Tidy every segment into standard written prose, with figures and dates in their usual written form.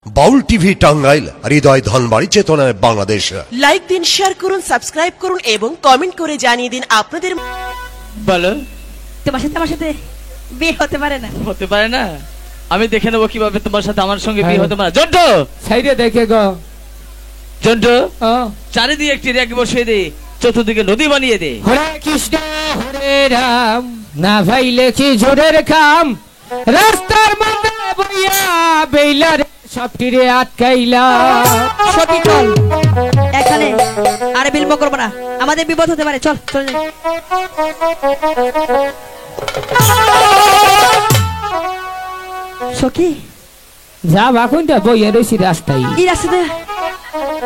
বাউল TV Tangail, হৃদয় ধনবাড়ি, চেতনায় Bangladesh. Like দিন, share করুন, সাবস্ক্রাইব করুন এবং কমেন্ট করে জানিয়ে দিন আপনাদের। বলো, তোমার সাথে আমার সাথে বিয়ে হতে পারে না? হতে পারে না? আমি দেখে নেবো কিভাবে তোমার সাথে আমার সঙ্গে বিয়ে হতে পারে। জন্টু সাইডে দেখে গো, জন্টু চারিদিকে একটি রেখ বসিয়ে দে, চতুর্দিকে নদী বানিয়ে দে। হরে কৃষ্ণ হরে রাম, না ভাইলে কি জোরের কাম, রাস্তার মধ্যে বইয়া বেইলার সবটিরে আটকাইলা। সখী চল, এখানে আর বিলম্ব করবো না, আমাদের বিপদ হতে পারে। চল চল যাই। সখী যা বাকুনটা বইয়া রয়েছি রাস্তায়। এই রাস্তাতে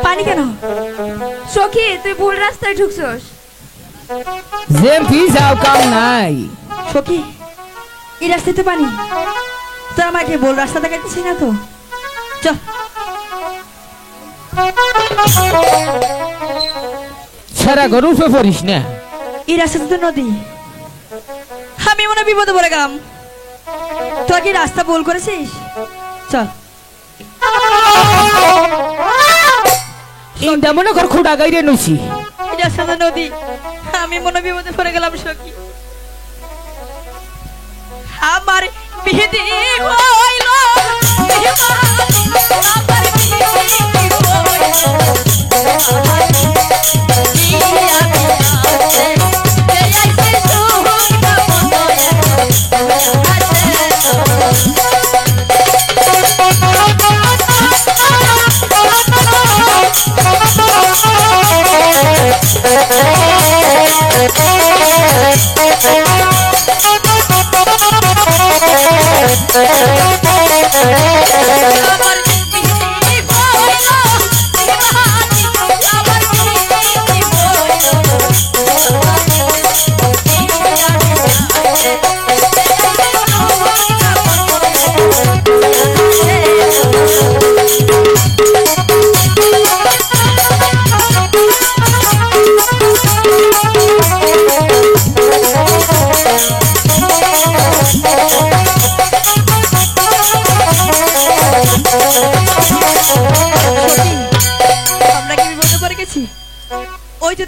পানি কেন? সখী তুই ভুল রাস্তায় ঢুকছস। জেমপি যাও, কাম নাই। সখী এই রাস্তাতে পানি, তোর আমাকে ভুল রাস্তা দেখাচ্ছিস না তো? চল। সারা গরু উপরে পড়িস না। এই রাস্তাতে তো নদী, আমি মনে হয় বিপদে পড়ে গেলাম। তোরা কি রাস্তা ভুল করেছিস? চল। ইন্দা মনে কর খুঁড়া গাইরে নইছি। এই রাস্তাতে নদী, আমি মনে হয় বিপদে পড়ে গেলাম। সখী আমার বিধি হইল, আমার বিধি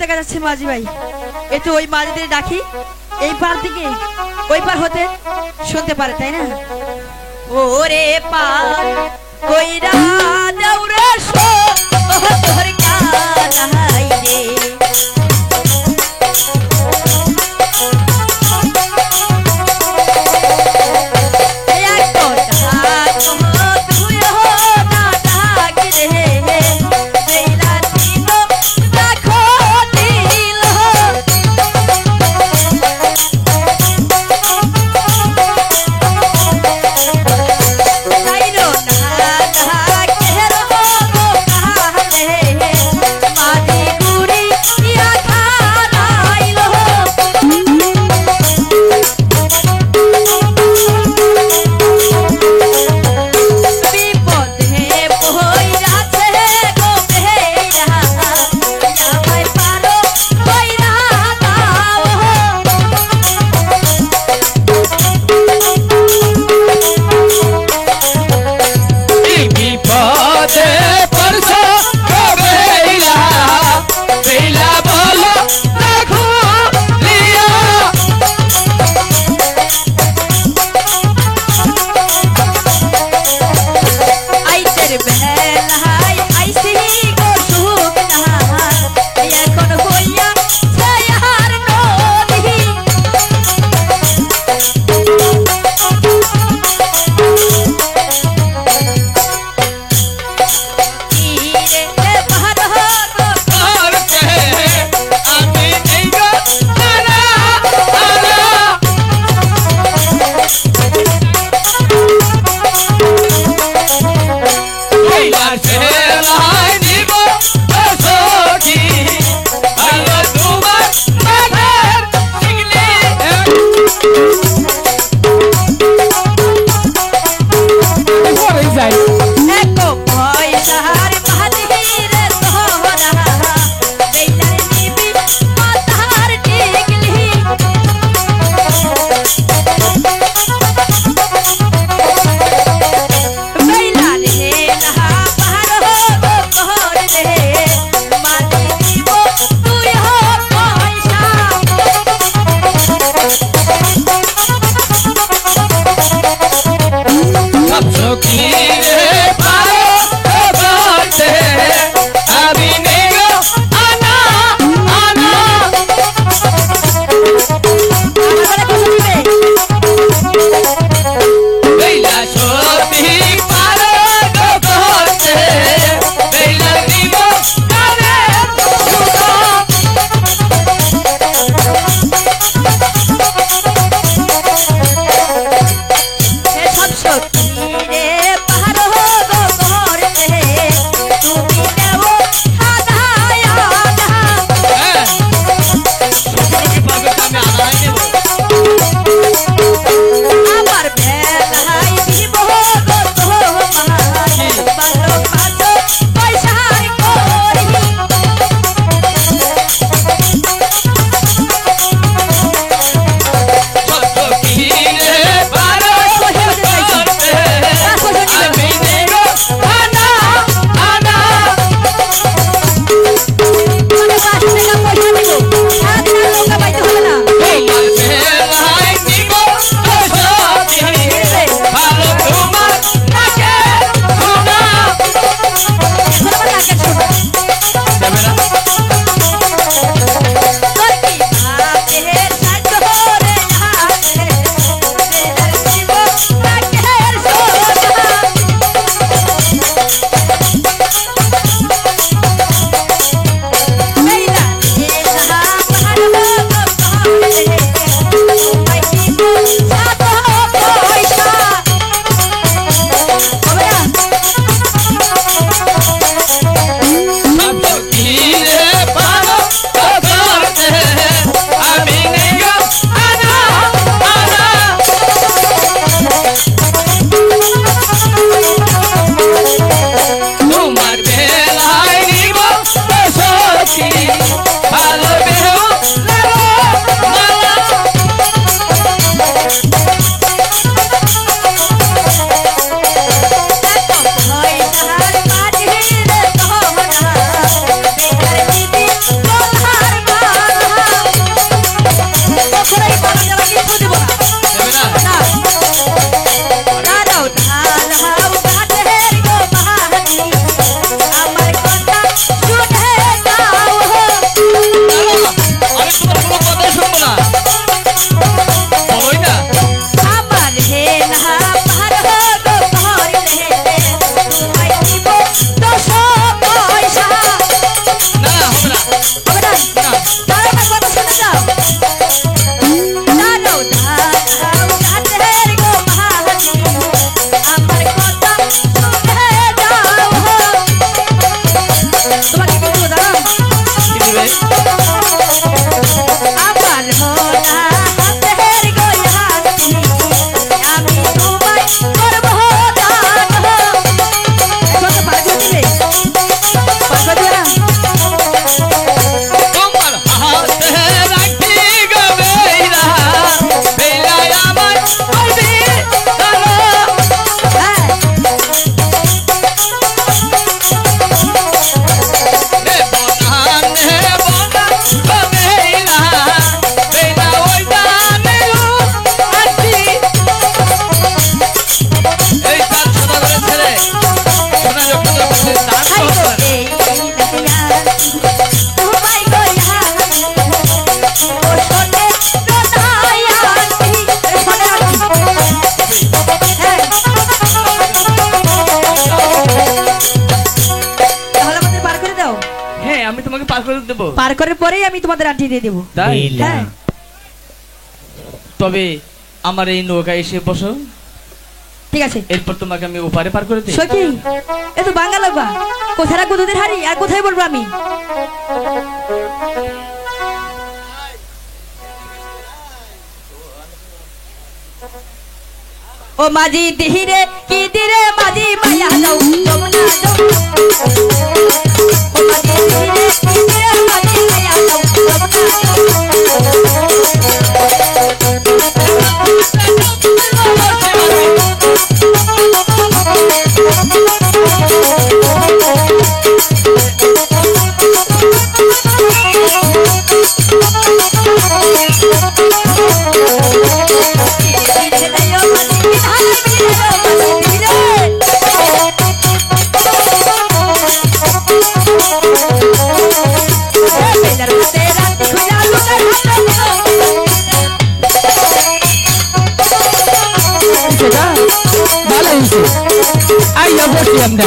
দেখা যাচ্ছে মাঝি ভাই। একটু ওই মাঝিদের ডাকি, এই পার থেকে ওই পার হতে শুনতে পারে, তাই না? ওরে পার কইরা দাউরে শো তোর কানাই রে, করে দেবো? পার করার পরেই আমি তোমাদের আন্টি দিয়ে দেবো। তাই? হ্যাঁ তবে আমার এই নৌকায় এসে বসো, ঠিক আছে। এরপর তোমাকে আমি ওপারে পার করে দিই। সখী এ তো বাঙ্গা লাগবা, কোথায় রাখবো দুধের হাড়ি আর কোথায় বলবো আমি? ও মাঝি দিহিরে কি দিরে মাঝি মায়া দাও যমুনা দাও। ও মাঝি দিহিরে কি দিরে মাঝি মায়া দাও ভালো হয়েছে আইয়া বসি আমরা।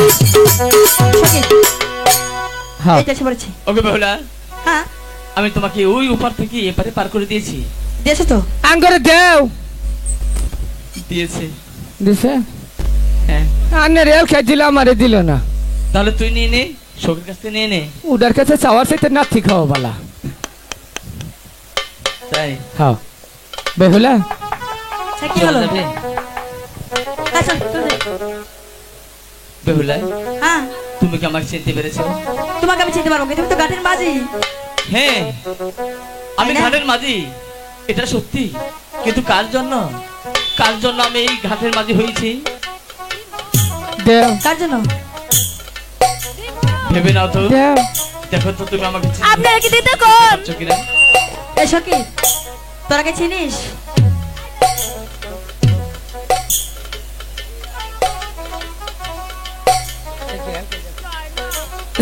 হ্যাঁ এইটা এসে পড়েছি। ওকে বেহুলা, হ্যাঁ আমি তোমাকে ওই ওপার থেকে এপারে পার করে দিয়েছি। দিয়েছো তো? আঙ্গরে দেও দিয়েছে। দিছে হ্যাঁ, আন্নে রেল খেয়ে দিল আমারে দিল না। তাহলে তুই নিয়ে নে, শোকের কাছ থেকে নিয়ে নে। উদার কাছে চাওয়ার চাইতে না ঠিক হওয়া বালা। তাই হ্যাঁ বেহুলা হ্যাঁ, কি চল হলো? যাবে? আচ্ছা চলে যাই। বেহুলা, হ্যাঁ তুমি কি আমাকে চিনতে পেরেছো? তোমাকে আমি চিনতে পারবো কি? তুমি তো ঘাটের মাঝি। হ্যাঁ, আমি তাই না? ঘাটের মাঝি, এটা সত্যি। কিন্তু কার জন্য, কার জন্য আমি এই ঘাটের মাঝি হয়েছি দেও কার জন্য? ভেবে নাও তো। দেও দেখো তো তুমি আমাকে চিনতে আপনি আর কি দিতে কোন? পারছো কিনা? এসো কি তোরা কে চিনিস?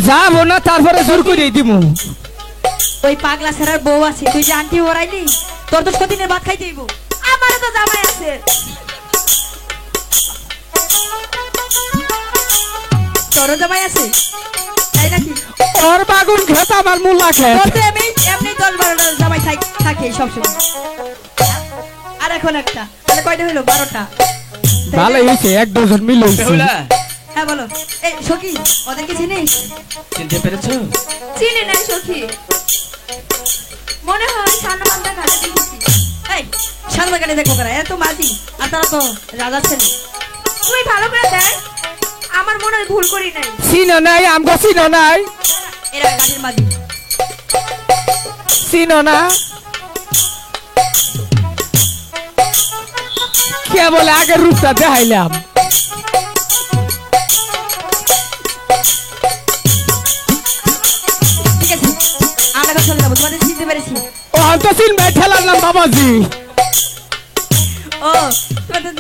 যাবো না তারপরে জোর করে দিব। ওই পাগলা ছাড়ার বউ আছে, তুই যে আন্টি ওরাইলি, তোর তো সদিনের ভাত খাইতে হইব। আমারও তো জামাই আছে। তোরও জামাই আছে তাই নাকি? ওর বাগুন খেত আমার মুলা খেত। তোর তো এমনি 10-12টা জামাই থাকে সবসময়। আর এখন একটা, তাহলে কয়টা হইলো? 12টা। ভালো হয়েছে, এক ডজন মিল হয়েছে। বেহুলা, হ্যাঁ বলো। এই সখী ওদেরকে চিনিস? চিনতে পেরেছো? চিনি না সখী, মনে হয় সানমান্দা ঘাটে দেখেছি। এই সানমান্দা ঘাটে দেখো কারা? এত মাঝি আর তারা তো রাজা ছেলে। তুই ভালো করে দেখ, আমার মনে হয় ভুল করি নাই। চিনো নাই আমগো, চিনো নাই, এরা ঘাটের মাঝি। চিনো না কে বলে আগের রূপটা দেখাইলাম। ঠিক আছে আমরা এখন চলে যাবো, তোমাদের চিনতে পেরেছি। ও আমি তো চিনবে ঠেলার নাম বাবাজি। ও তোমাদের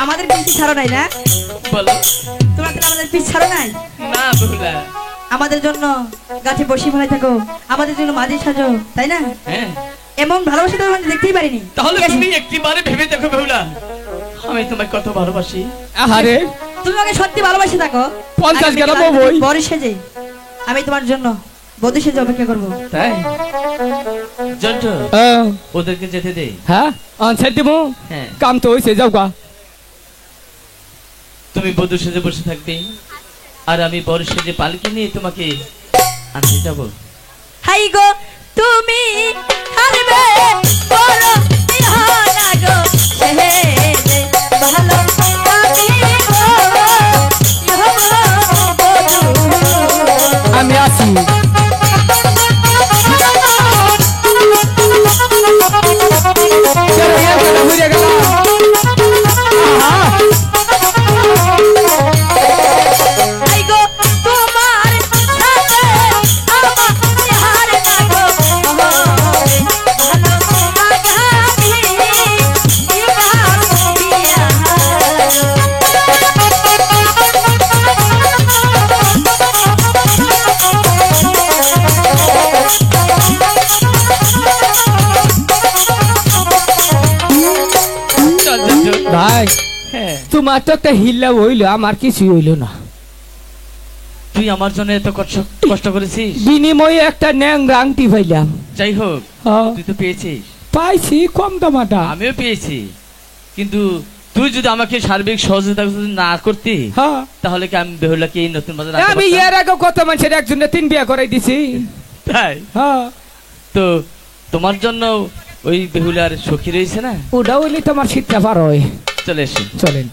আমাদের পিছ ছাড়ো নাই না? বলো। তোমাদের আমাদের পিছ ছাড়ো নাই? না বেহুলা। আমাদের জন্য গাছে বসি ফেলাই থাকো, আমাদের জন্য মাঝি সাজো, তাই না? হ্যাঁ, এমন ভালোবাসা তো আমি দেখতেই পারিনি। তাহলে ঠিক আছে? তুমি একটিবারে ভেবে দেখো বেহুলা, আমি তোমায় কত ভালোবাসি। আহারে তুমি আমাকে সত্যি ভালোবাসে থাকো। 50 আগামী গ্রাম কাল বই। বড় সেজে আমি তোমার জন্য বধূ সেজে অপেক্ষা করবো। তাই জন্টু, ও, ওদেরকে যেতে দে। হ্যাঁ আনসার দিব। হ্যাঁ, কাম তো হয়েছে, যাও গা। তুমি বধূ সেজে বসে থাকবে, আর আমি বড় সেজে পালকি নিয়ে তোমাকে আনতে যাব। হাই গো তুমি হারবে বড় বিহানা গো হে ভালো আমি আছি। ঘুরে গেল। হাই গো তোমার সাথে আমার বিহার না গো ভালো আগামী বিহার চল জন্টু। ভাই হ্যাঁ, তোমার তো একটা হিল্লা হইলো, আমার কিছু হইলো না। তুই আমার জন্য এত কষ্ট করেছিস, বিনিময়ে একটা ন্যাংরা আংটি পাইলাম। যাই হোক হ্যাঁ, তুই তো পেয়েছিস, পাইছি কম দামাটা। আমিও পেয়েছি, কিন্তু তুই যদি আমাকে সার্বিক সহযোগিতা না করতি, হ্যাঁ, তাহলে কি আমি বেহুলাকে এই নতুন বাজার আনতে আমি পারতাম? এর আগে কত মানুষের একজনে 3 বিয়ে করাই দিছি। তাই হ্যাঁ, তো তোমার জন্য ওই বেহুলার সখী রয়েছে না, ওটা হইলে তোমার শীতটা পার হয়। চলে এসো। চলেন।